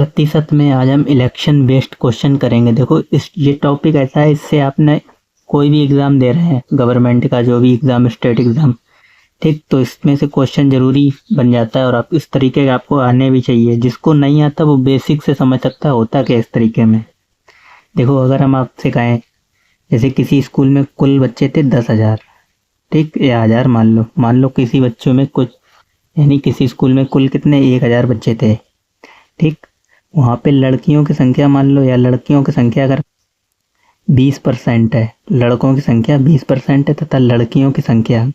प्रतिशत में आज हम इलेक्शन बेस्ड क्वेश्चन करेंगे। देखो ये टॉपिक ऐसा है, इससे आपने कोई भी एग्ज़ाम दे रहे हैं, गवर्नमेंट का जो भी एग्ज़ाम, स्टेट एग्ज़ाम, ठीक, तो इसमें से क्वेश्चन जरूरी बन जाता है और आप इस तरीके का आपको आने भी चाहिए। जिसको नहीं आता वो बेसिक से समझ सकता होता क्या इस तरीके में। देखो अगर हम आपसे कहें जैसे किसी स्कूल में कुल बच्चे थे 10,000, ठीक, या 1000 मान लो किसी बच्चों में कुछ, यानी किसी स्कूल में कुल कितने 1000 बच्चे थे, ठीक। वहाँ पे लड़कियों की संख्या मान लो, या लड़कियों की संख्या अगर 20% है, लड़कों की संख्या 20% है तथा लड़कियों की संख्या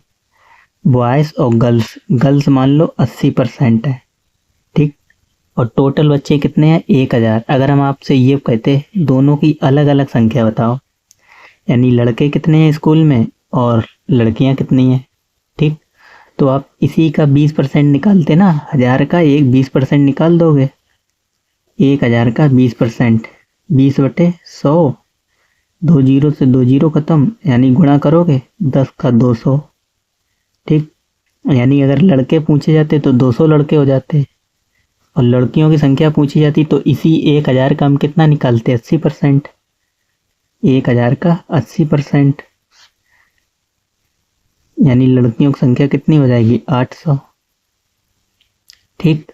बॉयज़ और गर्ल्स मान लो 80% है, ठीक। और टोटल बच्चे कितने हैं 1000। अगर हम आपसे ये कहते दोनों की अलग अलग संख्या बताओ, यानी लड़के कितने हैं स्कूल में और लड़कियां कितनी हैं, ठीक, तो आप इसी का 20% निकालते ना, 1000 का एक 20% निकाल दोगे, 1000 का 20%, 20/100, 2 जीरो से 2 जीरो खत्म, यानी गुणा करोगे 10 का 200, ठीक। यानी अगर लड़के पूछे जाते तो 200 लड़के हो जाते, और लड़कियों की संख्या पूछी जाती तो इसी 1000 का हम कितना निकालते 80%, 1000 का 80%, यानी लड़कियों की संख्या कितनी हो जाएगी 800, ठीक।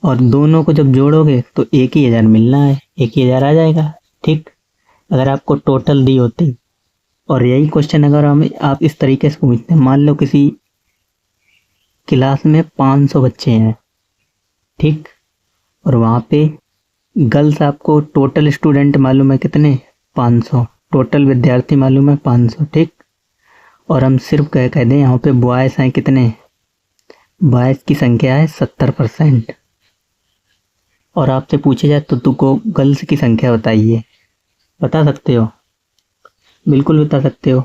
और दोनों को जब जोड़ोगे तो 1000 मिलना है, 1000 आ जाएगा, ठीक। अगर आपको टोटल दी होती, और यही क्वेश्चन अगर आप इस तरीके से पूछते हैं, मान लो किसी क्लास में 500 बच्चे हैं, ठीक, और वहाँ पे गर्ल्स आपको टोटल स्टूडेंट मालूम है कितने 500, टोटल विद्यार्थी मालूम है 500, ठीक। और हम सिर्फ कह दें यहाँ पे बॉयज़ हैं कितने, बॉयज़ की संख्या है 70%, और आपसे पूछे जाए तो तुमको गर्ल्स की संख्या बताइए, बता सकते हो? बिल्कुल बता सकते हो।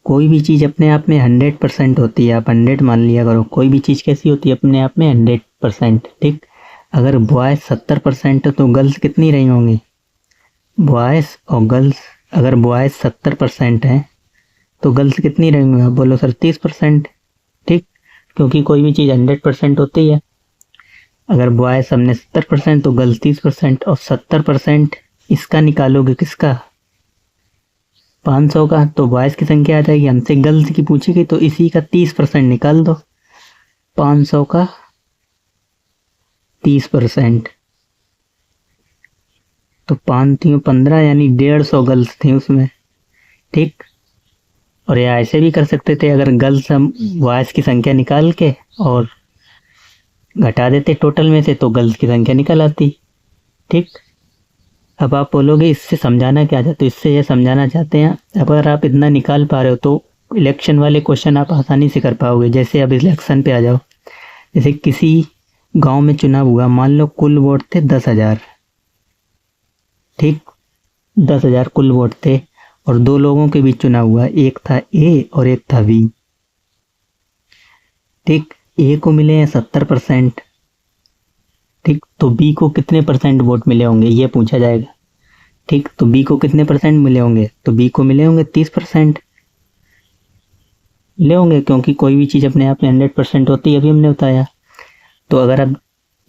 कोई भी चीज़ अपने आप में 100% होती है, आप 100 मान लिया करो। कोई भी चीज़ कैसी होती है अपने आप में 100%, ठीक। अगर बॉयज़ 70% है तो गर्ल्स कितनी रही होंगी, बॉयज़ और गर्ल्स, अगर बॉयज़ 70% हैं तो गर्ल्स कितनी रही होंगी, बोलो सर 30%, ठीक, क्योंकि कोई भी चीज़ 100% होती है। अगर बॉयज़ हमने 70% तो गर्ल्स 30%, और 70% इसका निकालोगे किसका 500 का, तो बॉयज़ की संख्या आ जाएगी। हमसे गर्ल्स की पूछी गई तो इसी का 30% निकाल दो, 500 का 30%, तो 5 थी 15, यानी 150 गर्ल्स थी उसमें, ठीक। और या ऐसे भी कर सकते थे, अगर गर्ल्स हम बॉयज़ की संख्या निकाल के और घटा देते टोटल में से तो गर्ल्स की संख्या निकल आती, ठीक। अब आप बोलोगे इससे समझाना क्या चाहते हो, इससे ये समझाना चाहते हैं अगर आप इतना निकाल पा रहे हो तो इलेक्शन वाले क्वेश्चन आप आसानी से कर पाओगे। जैसे अब इलेक्शन पे आ जाओ, जैसे किसी गांव में चुनाव हुआ, मान लो कुल वोट थे 10,000, ठीक, 10,000 कुल वोट थे, और दो लोगों के बीच चुनाव हुआ, एक था ए और एक था बी, ठीक। ए को मिले हैं 70%, ठीक, तो बी को कितने परसेंट वोट मिले होंगे ये पूछा जाएगा, ठीक। तो बी को कितने परसेंट मिले होंगे, तो बी को मिले होंगे 30% मिले होंगे, क्योंकि कोई भी चीज़ अपने आप में 100% होती है, अभी हमने बताया। तो अगर अब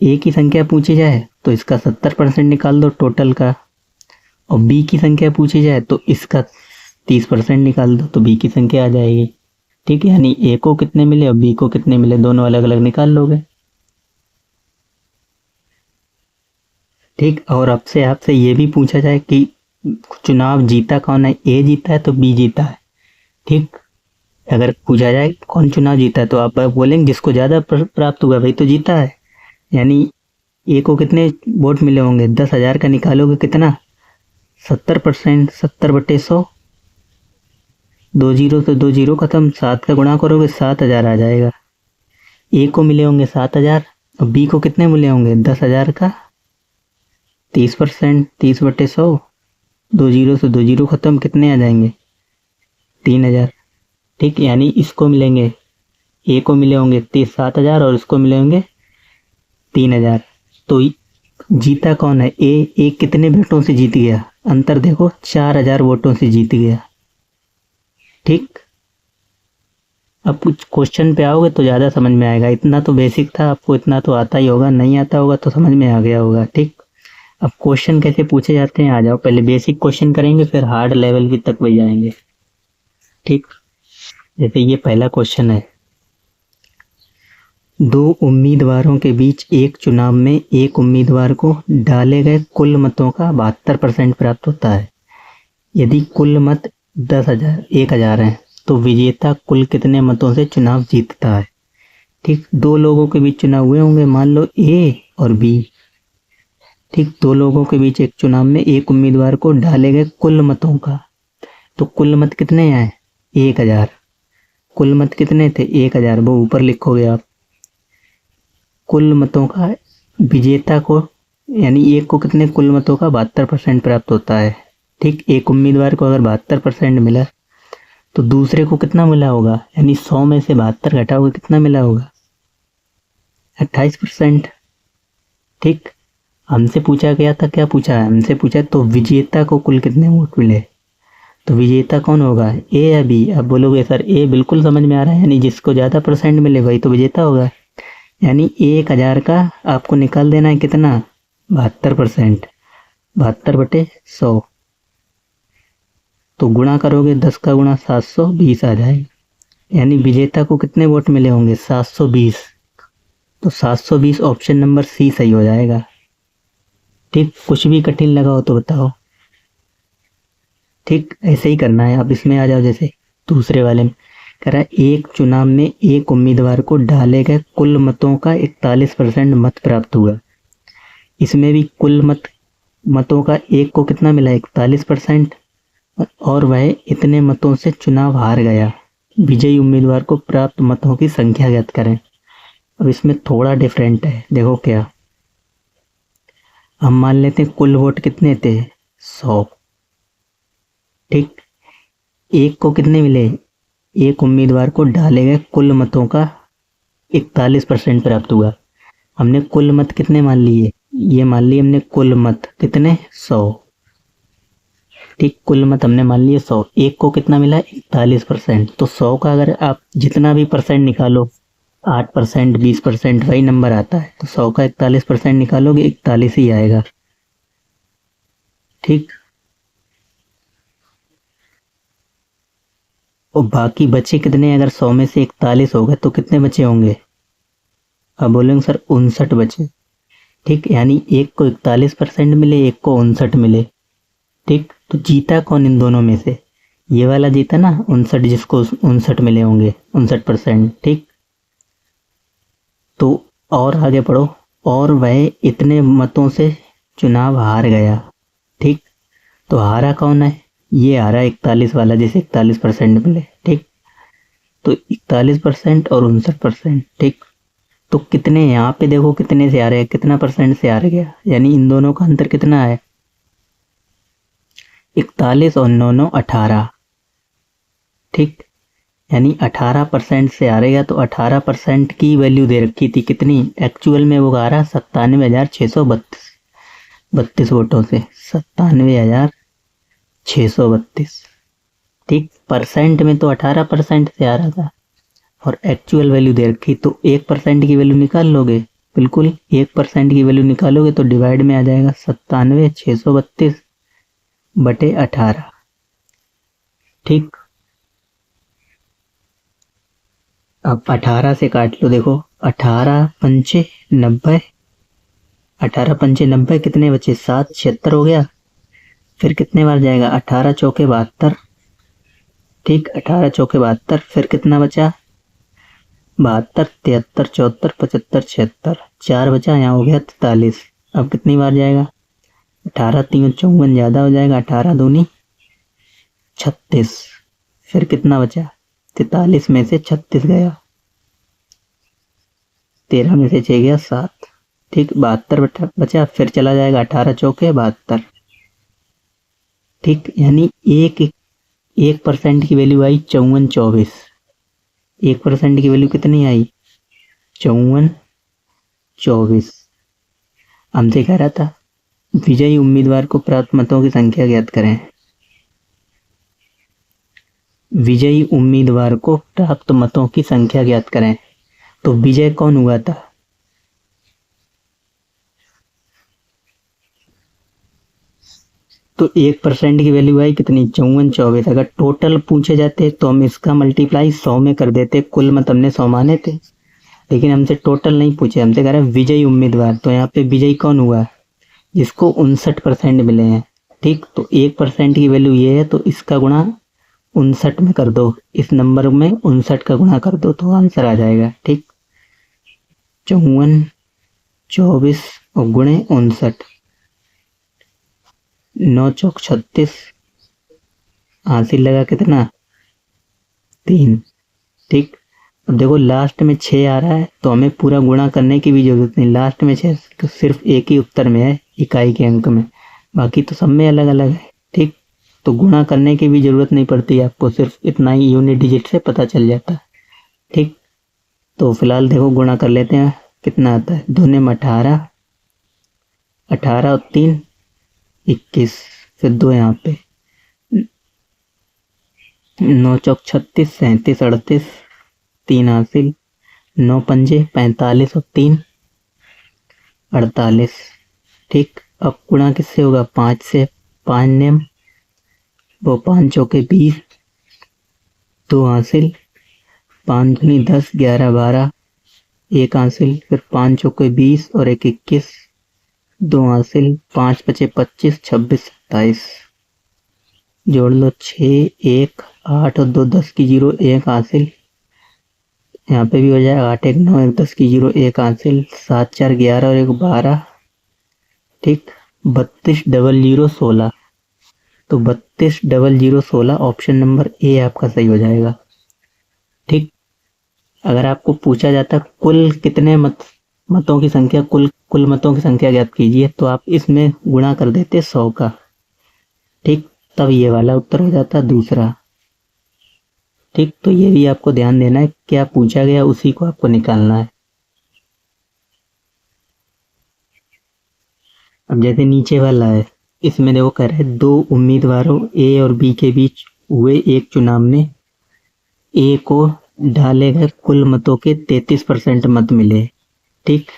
ए की संख्या पूछी जाए तो इसका 70% निकाल दो टोटल का, और बी की संख्या पूछी जाए तो इसका 30% निकाल दो, तो बी की संख्या आ जाएगी, ठीक। यानी ए को कितने मिले और बी को कितने मिले दोनों अलग अलग निकाल लोगे, ठीक। और आपसे ये भी पूछा जाए कि चुनाव जीता कौन है, ए जीता है तो बी जीता है, ठीक। अगर पूछा जाए कौन चुनाव जीता है तो आप बोलेंगे जिसको ज़्यादा प्राप्त हुआ भाई तो जीता है। यानी ए को कितने वोट मिले होंगे, 10,000 का निकालोगे कितना 70%, 70/100, 2 जीरो से 2 जीरो खत्म, 7 का गुणा करोगे 7,000 आ जाएगा। ए को मिले होंगे 7,000 और बी को कितने मिले होंगे 10,000 का 30%, 30/100, 2 जीरो से 2 जीरो खत्म, कितने आ जाएंगे 3,000, ठीक। यानी इसको मिलेंगे, ए को मिले होंगे 7,000 और इसको मिले होंगे 3,000। तो जीता कौन है, ए कितने वोटों से जीत गया, अंतर देखो 4,000 वोटों से जीत गया, ठीक। अब कुछ क्वेश्चन पे आओगे तो ज़्यादा समझ में आएगा। इतना तो बेसिक था, आपको इतना तो आता ही होगा, नहीं आता होगा तो समझ में आ गया होगा, ठीक। अब क्वेश्चन कैसे पूछे जाते हैं, आ जाओ पहले बेसिक क्वेश्चन करेंगे फिर हार्ड लेवल की तक भी जाएंगे। ठीक, जैसे ये पहला क्वेश्चन है, दो उम्मीदवारों के बीच एक चुनाव में एक उम्मीदवार को डाले गए कुल मतों का 72% प्राप्त होता है। यदि कुल मत 10,000 हैं तो विजेता कुल कितने मतों से चुनाव जीतता है। ठीक, दो लोगों के बीच चुनाव हुए होंगे, मान लो ए और बी। ठीक, दो लोगों के बीच एक चुनाव में एक उम्मीदवार को डाले गए कुल मतों का, तो कुल मत कितने आए, 1,000। कुल मत कितने थे, 1,000, वो ऊपर लिखोगे आप। कुल मतों का विजेता को यानी एक को कितने कुल मतों का 72% प्राप्त होता है। ठीक, एक उम्मीदवार को अगर 72% मिला तो दूसरे को कितना मिला होगा, यानी 100 में से 72 घटाओगे कितना मिला होगा, 28%। ठीक, हमसे पूछा गया था, क्या पूछा है हमसे, पूछा तो विजेता को कुल कितने वोट मिले, तो विजेता कौन होगा, ए या बी। अब बोलोगे सर ए, बिल्कुल समझ में आ रहा है, यानी जिसको ज़्यादा परसेंट मिले वही तो विजेता होगा। यानी 1,000 का आपको निकाल देना है कितना, 72%, 72/100। तो गुणा करोगे 10 का गुणा 720 आ जाएगा, यानी विजेता को कितने वोट मिले होंगे, 720। तो 720 ऑप्शन नंबर सी सही हो जाएगा। ठीक, कुछ भी कठिन लगा हो तो बताओ। ठीक, ऐसे ही करना है। अब इसमें आ जाओ, जैसे दूसरे वाले में कह रहा है एक चुनाव में एक उम्मीदवार को डाले गए कुल मतों का 41% मत प्राप्त हुआ। इसमें भी कुल मतों का एक को कितना मिला, 41%, और वह इतने मतों से चुनाव हार गया। विजयी उम्मीदवार को प्राप्त मतों की संख्या ज्ञात करें। अब इसमें थोड़ा डिफरेंट है, देखो क्या, हम मान लेते हैं कुल वोट कितने थे, 100। ठीक, एक को कितने मिले, एक उम्मीदवार को डाले गए कुल मतों का 41% प्राप्त हुआ। हमने कुल मत कितने मान लिए, ये मान लिए हमने कुल मत कितने, 100। ठीक, कुल मत हमने मान लिए 100, एक को कितना मिला, 41%। तो 100 का अगर आप जितना भी परसेंट निकालो, 8%, 20%, वही नंबर आता है। तो 100 का 41% निकालोगे 41 ही आएगा। ठीक, और बाकी बचे कितने, अगर 100 में से 41 होगा तो कितने बचे होंगे, अब बोलेंगे सर 59 बचे। ठीक, यानी एक को 41% मिले, एक को 59 मिले। ठीक, तो जीता कौन इन दोनों में से, ये वाला जीता ना 59, जिसको 59 मिले होंगे, 59%। ठीक, तो और आगे पढ़ो, और वह इतने मतों से चुनाव हार गया। ठीक, तो हारा कौन है, ये हारा 41 वाला, जिसे 41% मिले। ठीक, तो 41% और 59%। ठीक, तो कितने, यहाँ पे देखो कितने से आ रहे हैं, कितना परसेंट से हार गया, यानी इन दोनों का अंतर कितना है, 41 और 9 9 18। ठीक, यानी 18% से हारेगा। तो 18% की वैल्यू दे रखी थी कितनी, एक्चुअल में वो हारा 97,632 वोटों से, 97,632। ठीक, परसेंट में तो 18% से आ रहा था और एक्चुअल वैल्यू दे रखी, तो 1% की वैल्यू निकाल लोगे, बिल्कुल 1% की वैल्यू निकालोगे तो डिवाइड में आ जाएगा 97,632/18। ठीक, अब 18 से काट लो, देखो 18 पंचे 90, 18 पंचे 90, कितने बचे, 7, 76 हो गया। फिर कितने बार जाएगा, 18 चौके 72। ठीक, 18 चौके 72, फिर कितना बचा, 72, 73, 74, 75, 76, 4 बचा, यहाँ हो गया 43। अब कितनी बार जाएगा, 18 3 54 ज़्यादा हो जाएगा, 18 दूनी 36। फिर कितना बचा, 43 में से 36 गया, 13 में से 6 गया 7। ठीक, 72 बचा, फिर चला जाएगा 18 चौके 72। ठीक, यानी 1% की वैल्यू आई 54-24। 1% की वैल्यू कितनी आई, 54-24। हमसे कह रहा था विजयी उम्मीदवार को प्राप्त मतों की संख्या ज्ञात करें। विजयी उम्मीदवार को प्राप्त मतों की संख्या ज्ञात करें, तो विजय कौन हुआ था, तो 1% की वैल्यू आई कितनी, 5424। अगर टोटल पूछे जाते तो हम इसका मल्टीप्लाई 100 में कर देते, कुल मत हमने 100 माने थे, लेकिन हमसे टोटल नहीं पूछे, हमसे कह रहा है विजयी उम्मीदवार। तो यहाँ पे विजयी कौन हुआ, जिसको 59% मिले हैं। ठीक, तो 1% की वैल्यू ये है, तो इसका गुणा 59 में कर दो, इस नंबर में 59 का गुणा कर दो तो आंसर आ जाएगा। ठीक, 5424 और गुणे 59, 9 चौक 36, हासिल लगा कितना, 3। ठीक, अब देखो लास्ट में 6 आ रहा है तो हमें पूरा गुणा करने की भी जरूरत नहीं, लास्ट में 6 तो सिर्फ एक ही उत्तर में है, इकाई के अंक में, बाकी तो सब में अलग अलग है। ठीक, तो गुणा करने की भी जरूरत नहीं पड़ती आपको, सिर्फ इतना ही यूनिट डिजिट से पता चल जाता है। ठीक, तो फिलहाल देखो गुणा कर लेते हैं, कितना आता है, 2 में 18, 18 और 3 21, फिर 2 यहाँ पे, 9 चौक 36, 37 38, 3 हासिल, 9 पंजे 45 और 3 48। ठीक, अब गुणा किससे होगा, 5 से, 5 नेम, वो 5 चौके 20, 2 हासिल, 5 दूनी 10, 11 12, 1 हासिल, फिर 5 चौके 20 और 1 21, 2 हासिल, 5 पचे 25, 26 27, जोड़ लो 6 1 8 और 2 10 की 0, 1 हासिल, यहाँ पे भी हो जाएगा 8 1 9 1 10 की 0, 1 हासिल, 7 4 11 और 1 12। ठीक, 32 00 16, तो 32 00 16 ऑप्शन नंबर ए आपका सही हो जाएगा। ठीक, अगर आपको पूछा जाता कुल कितने मतों की संख्या, कुल मतों की संख्या ज्ञात कीजिए, तो आप इसमें गुणा कर देते 100 का। ठीक, तब ये वाला उत्तर हो जाता दूसरा। ठीक, तो ये भी आपको ध्यान देना है, क्या पूछा गया उसी को आपको निकालना है। अब जैसे नीचे वाला है, इसमें देखो कह रहे हैं 2 उम्मीदवारों ए और बी के बीच हुए एक चुनाव में ए को डाले गए कुल मतों के 33% मत मिले। ठीक,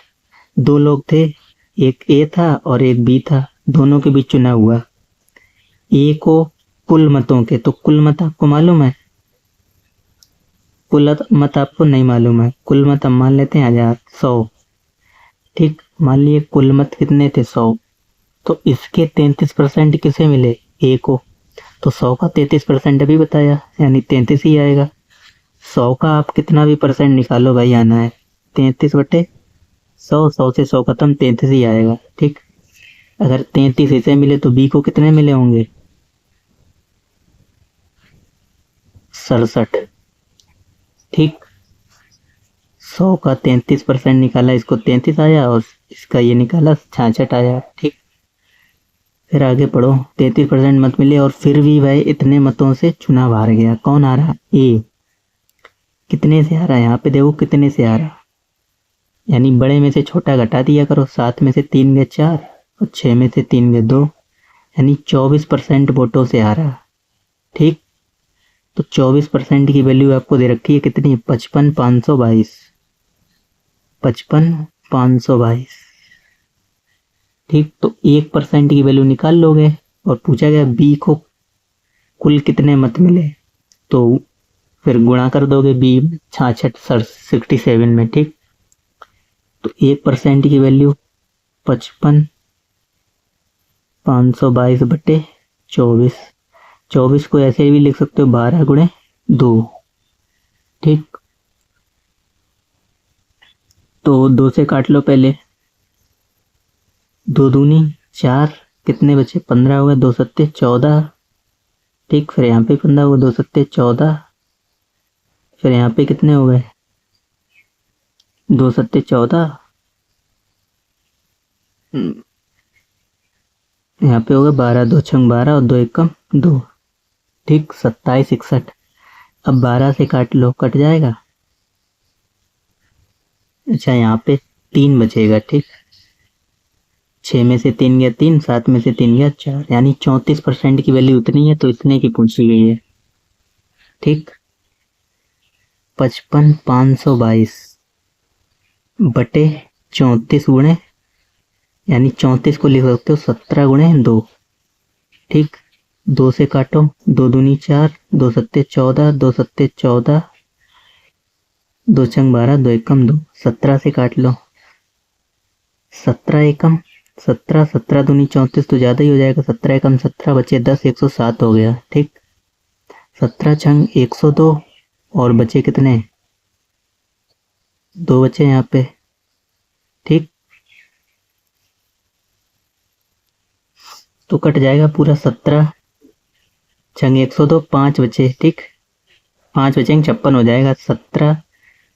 2 लोग थे, एक ए था और एक बी था, दोनों के बीच चुनाव हुआ। ए को कुल मतों के, तो कुल मत आपको मालूम है, कुल मत आपको नहीं मालूम है, कुल मत हम मान लेते हैं 1000 100। ठीक, मान लिए कुल मत कितने थे 100, तो इसके 33% किसे मिले, ए को, तो 100 का 33% अभी बताया, यानी 33 ही आएगा। 100 का आप कितना भी परसेंट निकालो भाई, आना है 33/100, 100 से 100 खत्म, 33 ही आएगा। ठीक, अगर 33 इसे मिले तो बी को कितने मिले होंगे, 67। ठीक, 100 का 33% निकाला, इसको 33 आया और इसका ये निकाला 66 आया। ठीक, फिर आगे पढ़ो, 33% मत मिले और फिर भी वह इतने मतों से चुनाव हार गया। कौन आ रहा, ए, कितने से आ रहा है, यहाँ पे देखो कितने से आ रहा, यानी बड़े में से छोटा घटा दिया करो, 7 में से 3 गए 4 और 6 में से 3 गए 2, यानी 24% वोटों से आ रहा। ठीक, तो 24% की वैल्यू आपको दे रखी है कितनी, 55,522, 55,522। ठीक, तो 1% की वैल्यू निकाल लोगे और पूछा गया बी को कुल कितने मत मिले, तो फिर गुणा कर दोगे बी 67 में। ठीक, तो 1% की वैल्यू 55,522 बटे 24, 24 को ऐसे भी लिख सकते हो 12 गुणे 2। ठीक, तो 2 से काट लो पहले, 2 दूनी 4, कितने बचे 15 हो गए, 2 सत्ते 14। ठीक, फिर यहाँ पे 15 हुआ, 2 सत्ते 14, फिर यहाँ पे कितने हो गए, 2 सत्ते 14, यहाँ पे होगा 12, 2 छंग 12 और 2 एकम 2। ठीक, 27 61। अब 12 से काट लो, कट जाएगा। अच्छा, यहाँ पे 3 बचेगा। ठीक, 6 में से 3 गया 3, 7 में से 3 गया 4, यानी 34% की वैल्यू उतनी है, तो इतने की पूछी गई है। ठीक, 55,522 बटे 34 गुणे, यानी 34 को लिख सकते हो 17 गुणे 2। ठीक, 2 से काटो, 2 दूनी 4, 2 सत्ते 14, 2 सत्ते 14, 2 छंग 12, 2 एकम 2, 17 से काट लो, 17 एकम 17, 17 दूनी 34 तो ज़्यादा ही हो जाएगा, 17 एकम 17 बचे 10, 107 हो गया। ठीक, 17 छंग 102 और बचे कितने, 2 बचे यहाँ पे। ठीक, तो कट जाएगा पूरा, 17 छंग 102, 5 बचे। ठीक, 5 बचेंगे 56 हो जाएगा, 17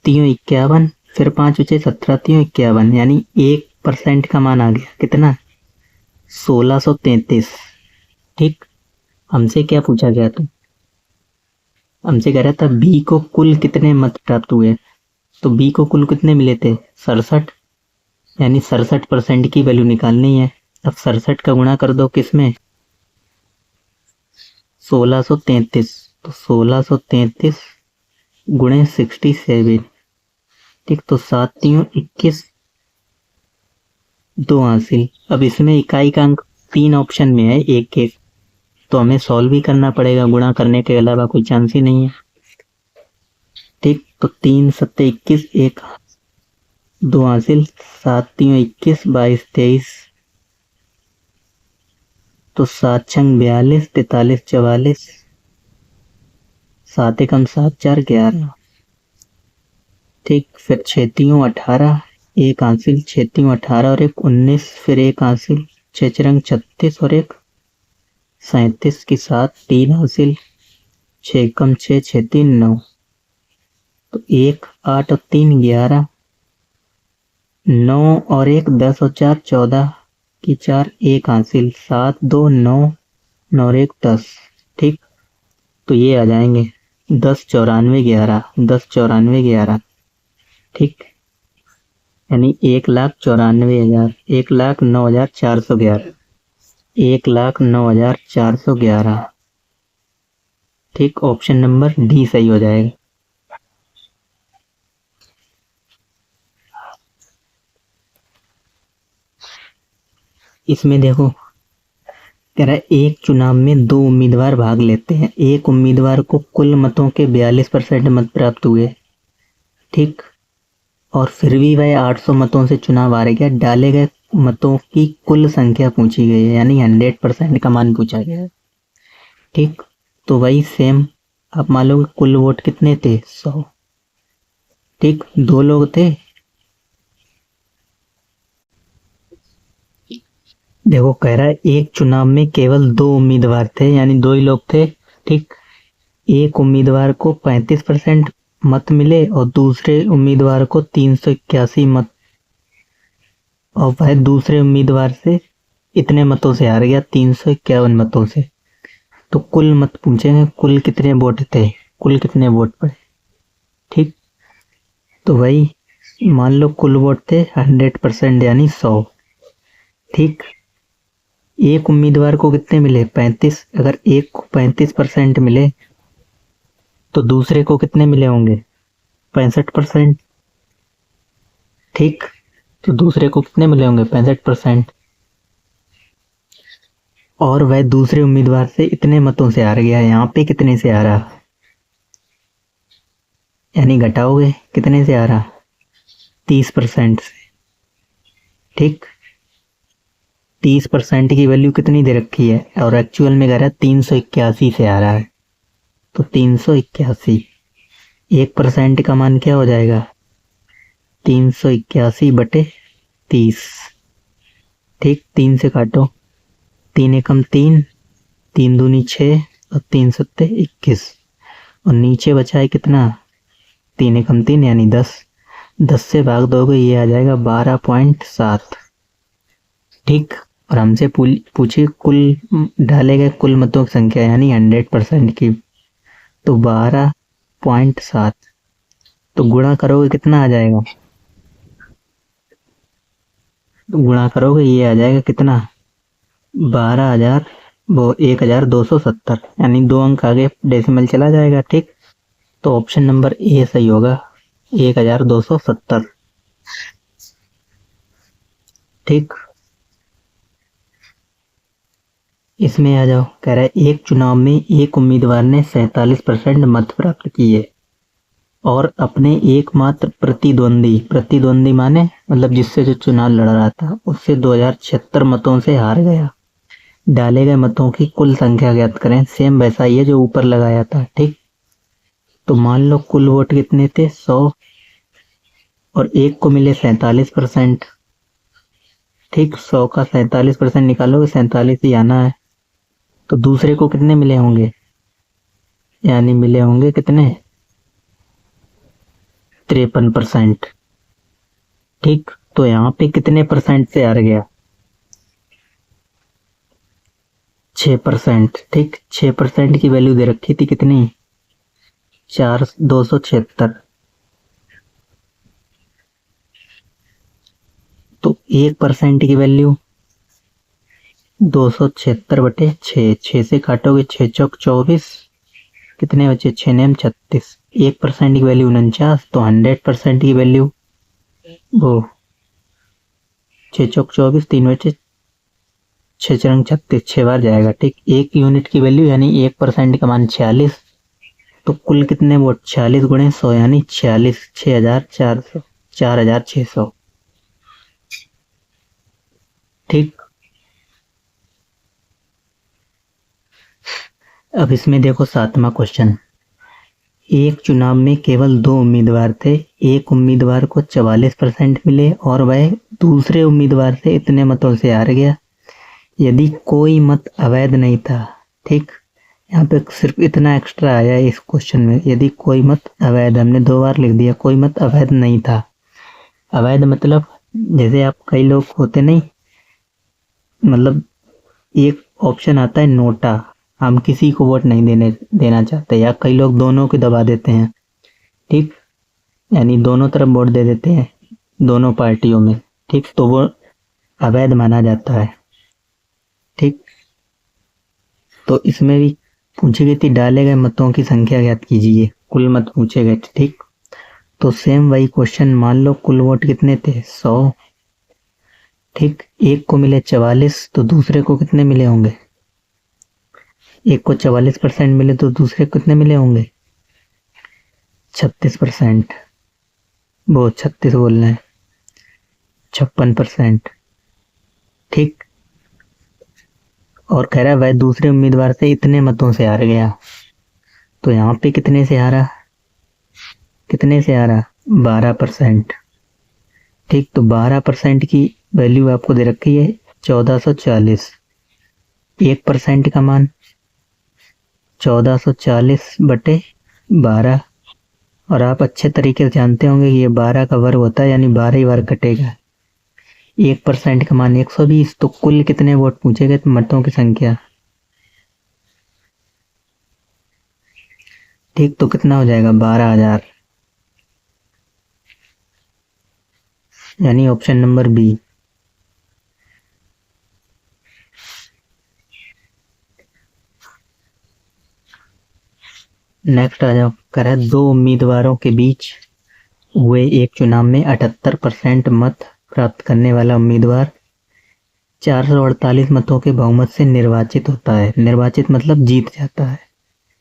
3 51, फिर 5 बचे, 17 3 51, यानी 1% का मान आ गया, कितना, 1633। ठीक, हमसे क्या पूछा गया था, हमसे कह रहा था बी को कुल कितने मत प्राप्त हुए, तो बी को कुल कितने मिले थे, 67, यानी 67% की वैल्यू निकालनी है। अब 67 का गुणा कर दो किसमें, 1633, तो 1633 गुणे 67। ठीक, तो 7 3 21, 2 हासिल। अब इसमें इकाई का अंक 3 ऑप्शन में है, एक एक, तो हमें सॉल्व भी करना पड़ेगा, गुणा करने के अलावा कोई चांस ही नहीं है। ठीक, तो 3 सत्ते 21, 1 2 हासिल, 7 3 21, 22 23, तो 7 छंग 42, 43 44, 7 एकम 7 4 11। ठीक, फिर 6 3 18, 1 हासिल, 6 3 18 और 1 19, फिर 1 हासिल, 6 रंग 36 और 1 37 की 7, 3 हासिल, 6 कम 6 6 3 9, तो 1 8 और 3 11, 9 और 1 10 और 4 14 की 4, 1 हासिल, 7 2 9 9 और 1 10। ठीक, तो ये आ जाएंगे 10 94 11, 10 94 11। ठीक, यानी 1,94,000, 1,09,411, 1,09,411। ठीक, ऑप्शन नंबर डी सही हो जाएगा। इसमें देखो कह रहा है एक चुनाव में 2 उम्मीदवार भाग लेते हैं, एक उम्मीदवार को कुल मतों के 42% मत प्राप्त हुए। ठीक, और फिर भी वह 800 मतों से चुनाव हार गया, डाले गए मतों की कुल संख्या पूछी गई है, यानी 100% का मान पूछा गया है। ठीक, तो वही सेम आप मान लो कुल वोट कितने थे, 100। ठीक, 2 लोग थे, देखो कह रहा है एक चुनाव में केवल 2 उम्मीदवार थे, यानी 2 ही लोग थे। ठीक, एक उम्मीदवार को 35% मत मिले और दूसरे उम्मीदवार को 381 मत, और वह दूसरे उम्मीदवार से इतने मतों से हार गया, 351 मतों से। तो कुल मत पूछेंगे, कुल कितने वोट थे, कुल कितने वोट पड़े। ठीक, तो वही मान लो कुल वोट थे 100%, यानी 100। ठीक, एक उम्मीदवार को कितने मिले, 35, अगर एक को 35% मिले तो दूसरे को कितने मिले होंगे, 65%। ठीक, तो दूसरे को कितने मिले होंगे, 65%, और वह दूसरे उम्मीदवार से इतने मतों से हार गया। यहाँ पे कितने से हारा, यानी घटाओगे कितने से हारा, 30% से। ठीक, 30% की वैल्यू कितनी दे रखी है, और एक्चुअल में कह रहा है 381 से आ रहा है, तो 381, 1% का मान क्या हो जाएगा, 381 बटे 30। ठीक, 3 से काटो, 3 एकम 3, 3 दूनी 6 और 3 सत्ते 21, और नीचे बचा है कितना, 3 एकम 3 यानी 10, 10 से भाग दोगे ये आ जाएगा 12.7। ठीक, और हमसे पूछे कुल डाले गए कुल मतों की संख्या, यानी 100% की, तो 12.7, तो गुणा करोगे कितना आ जाएगा, तो गुणा करोगे ये आ जाएगा कितना, 12,000 वो 1,270, यानी 2 अंक आगे डेसिमल चला जाएगा। ठीक, तो ऑप्शन नंबर ए सही होगा, 1,270। ठीक, इसमें आ जाओ, कह रहा है एक चुनाव में एक उम्मीदवार ने 47% मत प्राप्त किए और अपने एकमात्र प्रतिद्वंदी माने मतलब जिससे जो चुनाव लड़ रहा था उससे 2076 मतों से हार गया। डाले गए मतों की कुल संख्या ज्ञात करें। सेम वैसा ही है जो ऊपर लगाया था, ठीक। तो मान लो कुल वोट कितने थे, 100, और एक को मिले 47%। ठीक, 100 का 47% निकालोगे, 47 ही आना है। तो दूसरे को कितने मिले होंगे, यानी मिले होंगे कितने, 53%। ठीक, तो यहाँ पे कितने परसेंट से हार गया, 6%। ठीक, 6% की वैल्यू दे रखी थी कितनी, 276। तो 1% की वैल्यू 276/6, 6 से काटोगे 6 चौक 24, कितने बचे, 6 नेम 36। 1% की वैल्यू 49, तो 100% की वैल्यू वो 6 चौक 24, 3 बचे 6 चरंग 36, 6 बार जाएगा। ठीक, 1 यूनिट की वैल्यू यानी 1% का मान 46। तो कुल कितने वोट, 46 गुणे 100 यानी 46, 6400, 4600। ठीक, अब इसमें देखो 7वां क्वेश्चन। एक चुनाव में केवल 2 उम्मीदवार थे। एक उम्मीदवार को 44% मिले और वह दूसरे उम्मीदवार से इतने मतों से हार गया यदि कोई मत अवैध नहीं था। ठीक, यहाँ पे सिर्फ इतना एक्स्ट्रा आया है इस क्वेश्चन में, यदि कोई मत अवैध, हमने 2 बार लिख दिया, कोई मत अवैध नहीं था। अवैध मतलब जैसे आप कई लोग होते नहीं, मतलब एक ऑप्शन आता है नोटा, हम किसी को वोट नहीं देना चाहते, या कई लोग दोनों को दबा देते हैं। ठीक, यानी दोनों तरफ वोट दे देते हैं दोनों पार्टियों में। ठीक, तो वो अवैध माना जाता है। ठीक, तो इसमें भी पूछी गई थी डाले गए मतों की संख्या ज्ञात कीजिए, कुल मत पूछे गए थे। ठीक, तो सेम वही क्वेश्चन, मान लो कुल वोट कितने थे, 100। ठीक, एक को मिले 44, तो दूसरे को कितने मिले होंगे, एक को 44% मिले तो दूसरे को कितने मिले होंगे, 36%। वो 36 बोलना है, 56%। ठीक, और कह रहा है वह दूसरे उम्मीदवार से इतने मतों से हार गया। तो यहाँ पे कितने से हारा, 12%। ठीक, तो 12% की वैल्यू आपको दे रखी है 1440। 1% का मान 1440/12, और आप अच्छे तरीके से जानते होंगे कि ये 12 का वर्ग होता है, यानी 12 ही बार कटेगा। 1% का मान 120, तो कुल कितने वोट पूछे गए, मतों की संख्या। ठीक, तो कितना हो जाएगा, 12,000, यानी ऑप्शन नंबर बी। नेक्स्ट आ जाओ, कह रहा है 2 उम्मीदवारों के बीच हुए एक चुनाव में 78% मत प्राप्त करने वाला उम्मीदवार 448 मतों के बहुमत से निर्वाचित होता है। निर्वाचित मतलब जीत जाता है।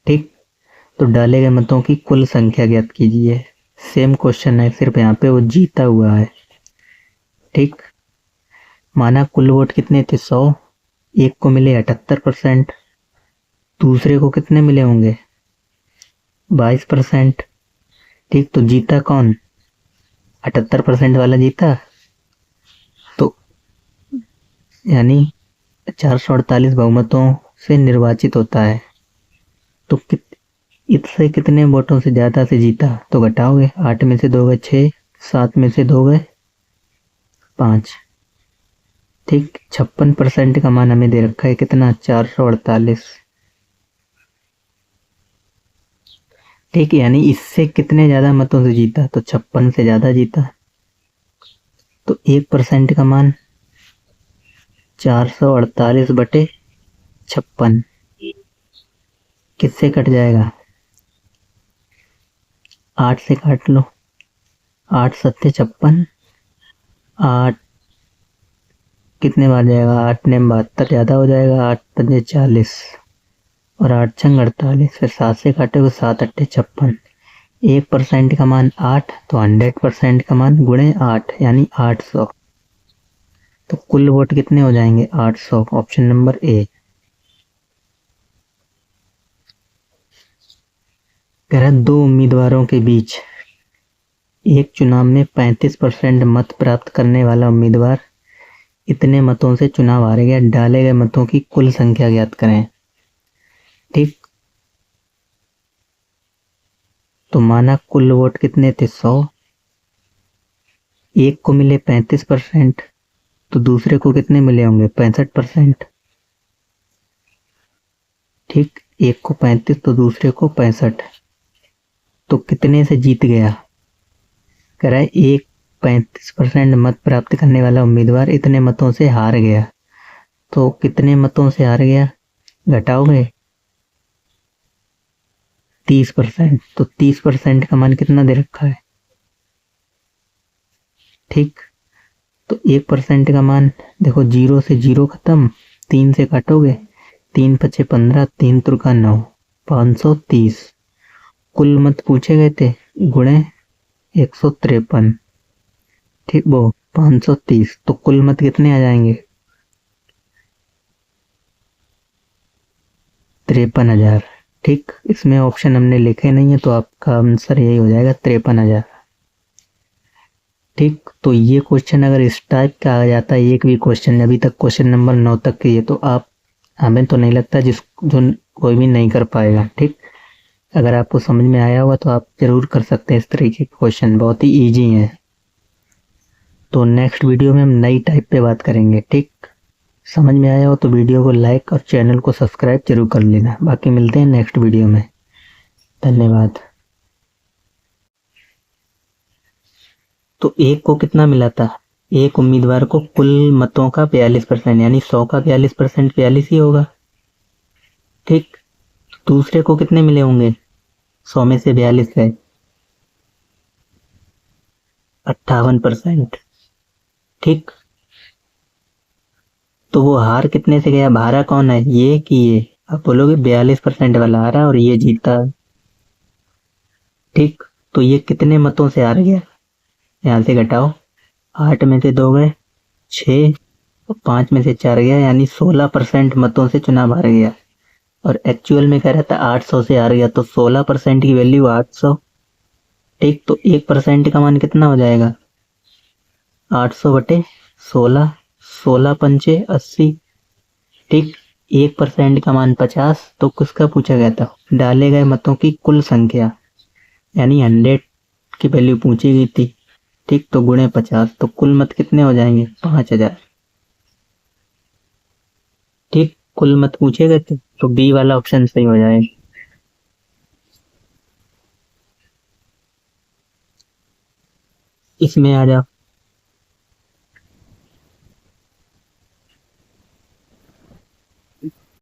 ठीक, तो डाले गए मतों की कुल संख्या ज्ञात कीजिए। सेम क्वेश्चन है, सिर्फ यहाँ पे वो जीता हुआ है। ठीक, माना कुल वोट कितने थे, 100, एक को मिले 78%, दूसरे को कितने मिले होंगे, 22%। ठीक, तो जीता कौन, 78% वाला जीता, तो यानी 448 बहुमतों से निर्वाचित होता है। तो इससे कितने वोटों से ज्यादा से जीता, तो घटाओगे, 8 में से 2 गए 6, 7 में से 2 गए 5। ठीक, 56% का मान हमें दे रखा है कितना, 448। ठीक, यानी इससे कितने ज्यादा मतों से जीता, तो 56 से ज्यादा जीता। तो 1% का मान 448/56 किससे कट जाएगा, 8 से काट लो, 8 सत्ते 56, 8 कितने बार जाएगा, 8 ने 72 ज़्यादा हो जाएगा, 8 पंजे 40 और 8 छंग 48, फिर 7 से काटोगे 7 अट्ठे 56। 1% का मान 8, तो 100% का मान गुणे 8 यानी 800। तो कुल वोट कितने हो जाएंगे, 800। Option number A. कह रहा 2 उम्मीदवारों के बीच एक चुनाव में 35% मत प्राप्त करने वाला उम्मीदवार इतने मतों से चुनाव हार गया, डाले गए मतों की कुल संख्या ज्ञात करें। ठीक, तो माना कुल वोट कितने थे, 100। एक को मिले 35%, तो दूसरे को कितने मिले होंगे, 65%। ठीक, एक को 35 तो दूसरे को 65, तो कितने से जीत गया। कह रहा है एक 35% मत प्राप्त करने वाला उम्मीदवार इतने मतों से हार गया, तो कितने मतों से हार गया, घटाओगे 30%, तो 30% का मान कितना दे रखा है। ठीक, तो 1% का मान देखो, 0 से 0 खत्म, 3 से काटोगे, 3 पचे 15, 3 तुरका 9, 530। कुल मत पूछे गए थे गुणे 153। ठीक, वो 530, तो कुल मत कितने आ जाएंगे, 53,000। ठीक, इसमें ऑप्शन हमने लिखे नहीं है, तो आपका आंसर यही हो जाएगा, 53,000। ठीक, तो ये क्वेश्चन अगर इस टाइप का आ जाता है, एक भी क्वेश्चन अभी तक क्वेश्चन नंबर 9 तक के, ये तो आप, हमें तो नहीं लगता जो कोई भी नहीं कर पाएगा। ठीक, अगर आपको समझ में आया होगा तो आप जरूर कर सकते हैं, इस तरीके के क्वेश्चन बहुत ही ईजी हैं। तो नेक्स्ट वीडियो में हम नई टाइप पे बात करेंगे। ठीक, समझ में आया हो तो वीडियो को लाइक और चैनल को सब्सक्राइब जरूर कर लेना। बाकी मिलते हैं नेक्स्ट वीडियो में, धन्यवाद। तो एक को कितना मिला था, एक उम्मीदवार को कुल मतों का 42%, यानी 100 का 42% 42 ही होगा। ठीक, दूसरे को कितने मिले होंगे, 100 में से 42 गए, 58%। ठीक, तो वो हार कितने से गया, हारा कौन है, ये कि ये। आप बोलोगे 42% वाला हारा और ये जीता। ठीक, तो ये कितने मतों से हार गया, यहां से घटाओ, 8 में से 2 गए 6, और 5 में से 4 गया, यानी 16% मतों से चुनाव हार गया। और एक्चुअल में कह रहा था 800 से हार गया, तो 16% की वैल्यू 800। ठीक, तो 1% का मान कितना हो जाएगा, 800 बटे 16, 16 पंचे 80। ठीक, 1% का मान 50। तो किसका पूछा गया था, डाले गए मतों की कुल संख्या, यानी 100 की वैल्यू पूछी गई थी। ठीक, तो गुणे 50, तो कुल मत कितने हो जाएंगे, 5,000। ठीक, कुल मत पूछे गए थे, तो बी वाला ऑप्शन सही हो जाएगा। इसमें आ जाओ।